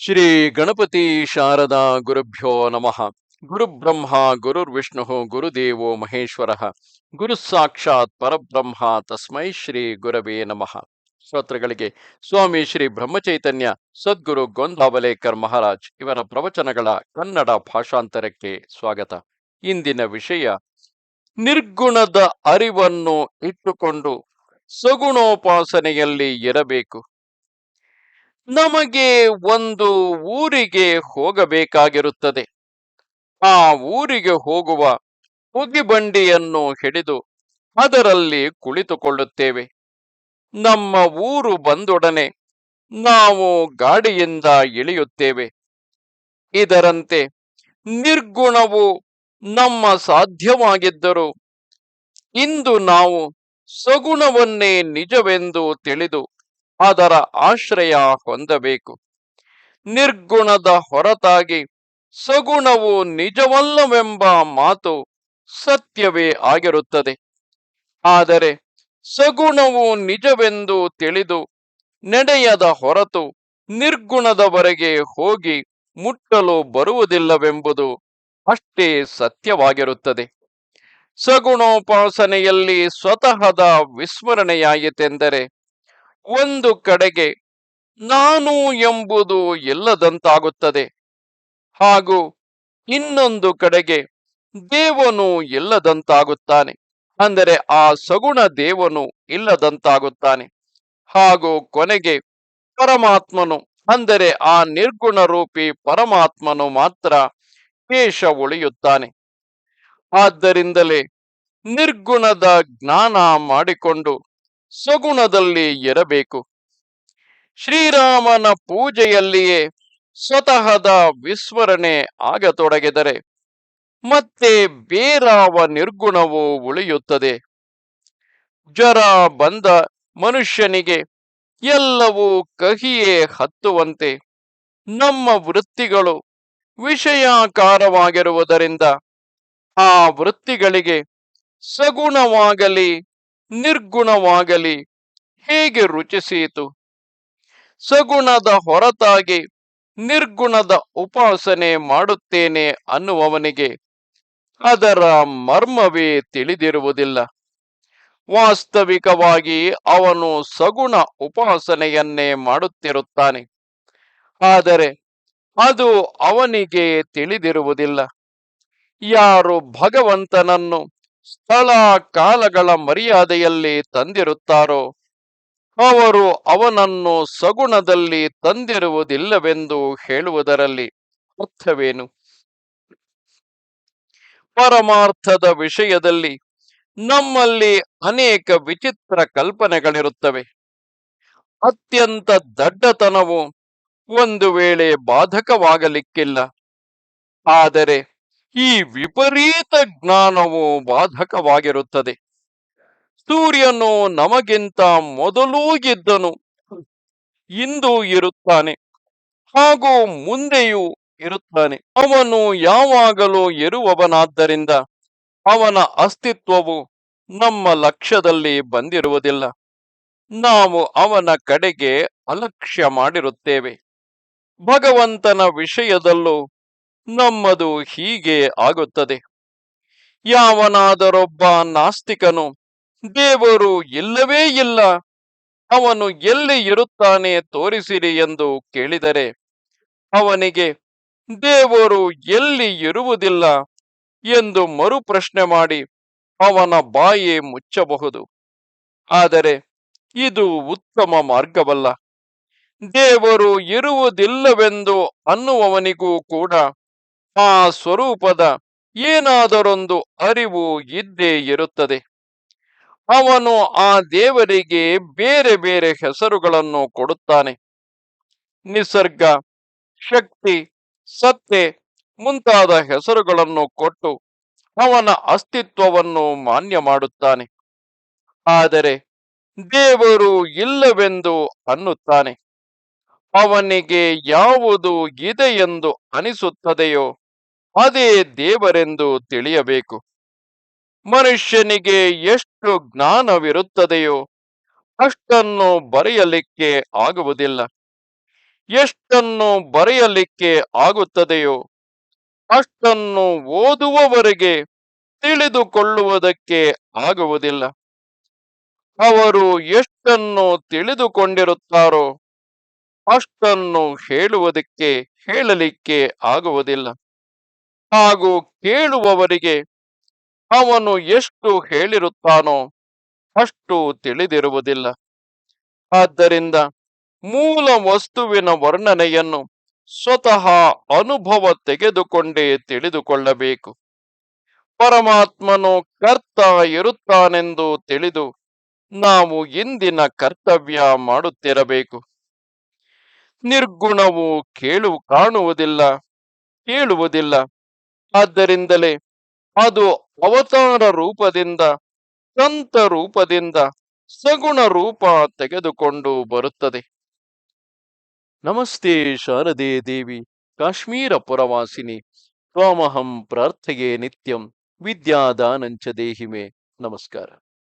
ಶ್ರೀ ಗಣಪತಿ ಶಾರದಾ ಗುರುಭ್ಯೋ ನಮಃ. ಗುರುಬ್ರಹ್ಮ ಗುರುರ್ವಿಷ್ಣು ಗುರುದೇವೋ ಮಹೇಶ್ವರ ಗುರು ಸಾಕ್ಷಾತ್ ಪರಬ್ರಹ್ಮ ತಸ್ಮೈ ಶ್ರೀ ಗುರವೇ ನಮಃ. ಶ್ರೋತೃಗಳಿಗೆ ಸ್ವಾಮಿ ಶ್ರೀ ಬ್ರಹ್ಮಚೈತನ್ಯ ಸದ್ಗುರು ಗೋಂದಾವಲೇಕರ್ ಮಹಾರಾಜ್ ಇವರ ಪ್ರವಚನಗಳ ಕನ್ನಡ ಭಾಷಾಂತರಕ್ಕೆ ಸ್ವಾಗತ. ಇಂದಿನ ವಿಷಯ ನಿರ್ಗುಣದ ಅರಿವನ್ನು ಇಟ್ಟುಕೊಂಡು ಸಗುಣೋಪಾಸನೆಯಲ್ಲಿ ಇರಬೇಕು. ನಮಗೆ ಒಂದು ಊರಿಗೆ ಹೋಗಬೇಕಾಗಿರುತ್ತದೆ. ಆ ಊರಿಗೆ ಹೋಗುವ ಉಗಿಬಂಡಿಯನ್ನು ಹಿಡಿದು ಅದರಲ್ಲಿ ಕುಳಿತುಕೊಳ್ಳುತ್ತೇವೆ. ನಮ್ಮ ಊರು ಬಂದೊಡನೆ ನಾವು ಗಾಡಿಯಿಂದ ಇಳಿಯುತ್ತೇವೆ. ಇದರಂತೆ ನಿರ್ಗುಣವು ನಮ್ಮ ಸಾಧ್ಯವಾಗಿದ್ದರೂ ಇಂದು ನಾವು ಸಗುಣವನ್ನೇ ನಿಜವೆಂದು ತಿಳಿದು ಅದರ ಆಶ್ರಯ ಹೊಂದಬೇಕು. ನಿರ್ಗುಣದ ಹೊರತಾಗಿ ಸಗುಣವು ನಿಜವಲ್ಲವೆಂಬ ಮಾತು ಸತ್ಯವೇ ಆಗಿರುತ್ತದೆ. ಆದರೆ ಸಗುಣವು ನಿಜವೆಂದು ತಿಳಿದು ನಡೆಯದ ಹೊರತು ನಿರ್ಗುಣದವರೆಗೆ ಹೋಗಿ ಮುಟ್ಟಲು ಬರುವುದಿಲ್ಲವೆಂಬುದು ಅಷ್ಟೇ ಸತ್ಯವಾಗಿರುತ್ತದೆ. ಸಗುಣೋಪಾಸನೆಯಲ್ಲಿ ಸ್ವತಃದ ವಿಸ್ಮರಣೆಯಾಯಿತೆಂದರೆ ಒಂದು ಕಡೆಗೆ ನಾನು ಎಂಬುದು ಇಲ್ಲದಂತಾಗುತ್ತದೆ, ಹಾಗೂ ಇನ್ನೊಂದು ಕಡೆಗೆ ದೇವನು ಇಲ್ಲದಂತಾಗುತ್ತಾನೆ. ಅಂದರೆ ಆ ಸಗುಣ ದೇವನು ಇಲ್ಲದಂತಾಗುತ್ತಾನೆ, ಹಾಗೂ ಕೊನೆಗೆ ಪರಮಾತ್ಮನು ಅಂದರೆ ಆ ನಿರ್ಗುಣ ರೂಪಿ ಪರಮಾತ್ಮನು ಮಾತ್ರ ಶೇಷ ಉಳಿಯುತ್ತಾನೆ. ಆದ್ದರಿಂದಲೇ ನಿರ್ಗುಣದ ಜ್ಞಾನ ಮಾಡಿಕೊಂಡು ಸಗುಣದಲ್ಲಿ ಇರಬೇಕು. ಶ್ರೀರಾಮನ ಪೂಜೆಯಲ್ಲಿಯೇ ಸ್ವತಃದ ವಿಸ್ಮರಣೆ ಆಗತೊಡಗಿದರೆ ಮತ್ತೆ ಬೇರಾವ ನಿರ್ಗುಣವು ಉಳಿಯುತ್ತದೆ? ಜ್ವರ ಬಂದ ಮನುಷ್ಯನಿಗೆ ಎಲ್ಲವೂ ಕಹಿಯೇ ಹತ್ತುವಂತೆ ನಮ್ಮ ವೃತ್ತಿಗಳು ವಿಷಯಾಕಾರವಾಗಿರುವುದರಿಂದ ಆ ವೃತ್ತಿಗಳಿಗೆ ಸಗುಣವಾಗಲಿ ನಿರ್ಗುಣವಾಗಲಿ ಹೇಗೆ ರುಚಿಸೀತು? ಸಗುಣದ ಹೊರತಾಗಿ ನಿರ್ಗುಣದ ಉಪಾಸನೆ ಮಾಡುತ್ತೇನೆ ಅನ್ನುವವನಿಗೆ ಅದರ ಮರ್ಮವೇ ತಿಳಿದಿರುವುದಿಲ್ಲ. ವಾಸ್ತವಿಕವಾಗಿ ಅವನು ಸಗುಣ ಉಪಾಸನೆಯನ್ನೇ ಮಾಡುತ್ತಿರುತ್ತಾನೆ. ಆದರೆ ಅದು ಅವನಿಗೆ ತಿಳಿದಿರುವುದಿಲ್ಲ. ಯಾರು ಭಗವಂತನನ್ನು ಸ್ಥಳ ಕಾಲಗಳ ಮರ್ಯಾದೆಯಲ್ಲಿ ತಂದಿರುತ್ತಾರೋ ಅವರು ಅವನನ್ನು ಸಗುಣದಲ್ಲಿ ತಂದಿರುವುದಿಲ್ಲವೆಂದು ಹೇಳುವುದರಲ್ಲಿ ಅರ್ಥವೇನು? ಪರಮಾರ್ಥದ ವಿಷಯದಲ್ಲಿ ನಮ್ಮಲ್ಲಿ ಅನೇಕ ವಿಚಿತ್ರ ಕಲ್ಪನೆಗಳಿರುತ್ತವೆ. ಅತ್ಯಂತ ದಡ್ಡತನವು ಒಂದು ವೇಳೆ ಬಾಧಕವಾಗಲಿಕ್ಕಿಲ್ಲ, ಆದರೆ ಈ ವಿಪರೀತ ಜ್ಞಾನವು ಬಾಧಕವಾಗಿರುತ್ತದೆ. ಸೂರ್ಯನು ನಮಗಿಂತ ಮೊದಲೂ ಇದ್ದನು, ಇಂದು ಇರುತ್ತಾನೆ, ಹಾಗೂ ಮುಂದೆಯೂ ಇರುತ್ತಾನೆ. ಅವನು ಯಾವಾಗಲೂ ಇರುವವನಾದ್ದರಿಂದ ಅವನ ಅಸ್ತಿತ್ವವು ನಮ್ಮ ಲಕ್ಷ್ಯದಲ್ಲಿ ಬಂದಿರುವುದಿಲ್ಲ. ನಾವು ಅವನ ಕಡೆಗೆ ಅಲಕ್ಷ್ಯ ಮಾಡಿರುತ್ತೇವೆ. ಭಗವಂತನ ವಿಷಯದಲ್ಲೂ ನಮ್ಮದು ಹೀಗೆ ಆಗುತ್ತದೆ. ಯಾವನಾದರೊಬ್ಬ ನಾಸ್ತಿಕನು ದೇವರು ಇಲ್ಲವೇ ಇಲ್ಲ, ಅವನು ಎಲ್ಲಿ ಇರುತ್ತಾನೆ ತೋರಿಸಿರಿ ಎಂದು ಕೇಳಿದರೆ ಅವನಿಗೆ ದೇವರು ಎಲ್ಲಿ ಇರುವುದಿಲ್ಲ ಎಂದು ಮರುಪ್ರಶ್ನೆ ಮಾಡಿ ಅವನ ಬಾಯಿ ಮುಚ್ಚಬಹುದು. ಆದರೆ ಇದು ಉತ್ತಮ ಮಾರ್ಗವಲ್ಲ. ದೇವರು ಇರುವುದಿಲ್ಲವೆಂದು ಅನ್ನುವವನಿಗೂ ಕೂಡ ಆ ಸ್ವರೂಪದ ಏನಾದರೊಂದು ಅರಿವು ಇದ್ದೇ ಇರುತ್ತದೆ. ಅವನು ಆ ದೇವರಿಗೆ ಬೇರೆ ಬೇರೆ ಹೆಸರುಗಳನ್ನು ಕೊಡುತ್ತಾನೆ. ನಿಸರ್ಗ, ಶಕ್ತಿ, ಸತ್ತೆ ಮುಂತಾದ ಹೆಸರುಗಳನ್ನು ಕೊಟ್ಟು ಅವನ ಅಸ್ತಿತ್ವವನ್ನು ಮಾನ್ಯ ಮಾಡುತ್ತಾನೆ. ಆದರೆ ದೇವರು ಇಲ್ಲವೆಂದು ಅನ್ನುತ್ತಾನೆ. ಅವನಿಗೆ ಯಾವುದು ಇದೆ ಎಂದು ಅನಿಸುತ್ತದೆಯೋ ಅದೇ ದೇವರೆಂದು ತಿಳಿಯಬೇಕು. ಮನುಷ್ಯನಿಗೆ ಎಷ್ಟು ಜ್ಞಾನವಿರುತ್ತದೆಯೋ ಅಷ್ಟನ್ನು ಬರೆಯಲಿಕ್ಕೆ ಆಗುವುದಿಲ್ಲ. ಎಷ್ಟನ್ನು ಬರೆಯಲಿಕ್ಕೆ ಆಗುತ್ತದೆಯೋ ಅಷ್ಟನ್ನು ಓದುವವರೆಗೆ ತಿಳಿದುಕೊಳ್ಳುವುದಕ್ಕೆ ಆಗುವುದಿಲ್ಲ. ಅವರು ಎಷ್ಟನ್ನು ತಿಳಿದುಕೊಂಡಿರುತ್ತಾರೋ ಅಷ್ಟನ್ನು ಹೇಳಲಿಕ್ಕೆ ಆಗುವುದಿಲ್ಲ. ಹಾಗೂ ಕೇಳುವವರಿಗೆ ಅವನು ಎಷ್ಟು ಹೇಳಿರುತ್ತಾನೋ ಅಷ್ಟು ತಿಳಿದಿರುವುದಿಲ್ಲ. ಆದ್ದರಿಂದ ಮೂಲ ವಸ್ತುವಿನ ವರ್ಣನೆಯನ್ನು ಸ್ವತಃ ಅನುಭವ ತೆಗೆದುಕೊಂಡೇ ತಿಳಿದುಕೊಳ್ಳಬೇಕು. ಪರಮಾತ್ಮನು ಕರ್ತ ಇರುತ್ತಾನೆಂದು ತಿಳಿದು ನಾವು ಇಂದಿನ ಕರ್ತವ್ಯ ಮಾಡುತ್ತಿರಬೇಕು. ನಿರ್ಗುಣವು ಕಾಣುವುದಿಲ್ಲ, ಕೇಳುವುದಿಲ್ಲ. ಆದ್ದರಿಂದಲೇ ಅದು ಅವತಾರ ರೂಪದಿಂದ, ಸಂತ ರೂಪದಿಂದ ಸಗುಣ ರೂಪ ತೆಗೆದುಕೊಂಡು ಬರುತ್ತದೆ. ನಮಸ್ತೆ ಶಾರದೆ ದೇವಿ, ಕಾಶ್ಮೀರ ಪುರವಾಸಿನಿ. ತ್ವಾಮಹಂ ಪ್ರಾರ್ಥೆಯೇ ನಿತ್ಯಂ, ವಿದ್ಯಾದಾನಂಚ ದೇಹಿಮೆ. ನಮಸ್ಕಾರ.